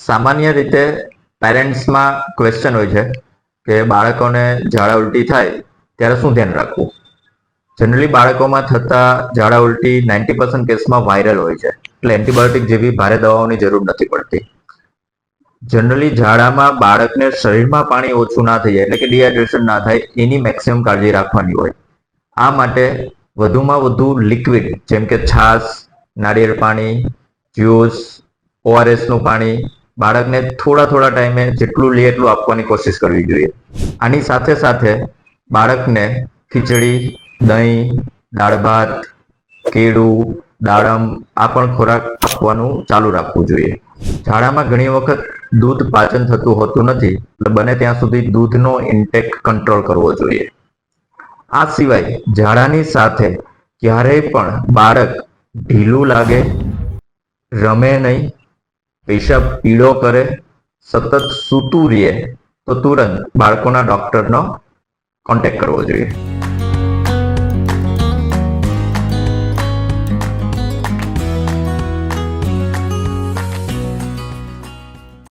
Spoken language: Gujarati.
સામાન્ય રીતે પેરેન્ટ્સમાં ક્વેશ્ચન હોય છે કે બાળકોને ઝાડા ઉલટી થાય ત્યારે શું ધ્યાન રાખવું. જનરલી બાળકોમાં થતા ઝાડા ઉલટી 90% કેસમાં વાયરલ હોય છે, એટલે એન્ટીબાયોટિક જેવી ભારે દવાઓની જરૂર નથી પડતી. જનરલી ઝાડામાં બાળકને શરીરમાં પાણી ઓછું ના થઈ જાય, એટલે કે ડિહાઇડ્રેશન ના થાય, એની મેક્સિમમ કાળજી રાખવાની હોય. આ માટે વધુમાં વધુ લિક્વિડ જેમ કે છાશ, નારિયેળ પાણી, જ્યુસ, ઓઆરએસનું પાણી બાળકને થોડા થોડા ટાઈમે જેટલું લે એટલું આપવાની કોશિશ કરવી જોઈએ. આની સાથે સાથે બાળકને ખીચડી, દહીં, દાળ ભાત, કેળું, દાડમ આ પણ ખોરાક આપવાનું ચાલુ રાખવું જોઈએ. ઝાડામાં ઘણી વખત દૂધ પાચન થતું હોતું નથી, એટલે બને ત્યાં સુધી દૂધનો ઇન્ટેક કંટ્રોલ કરવો જોઈએ. આ સિવાય ઝાડાની સાથે ક્યારેય પણ બાળક ઢીલું લાગે, રમે નહીં, પેશાબ પીળો કરે, સતત સૂતું રહે તો તુરંત બાળકોના ડોક્ટરનો કોન્ટેક્ટ કરવો જોઈએ.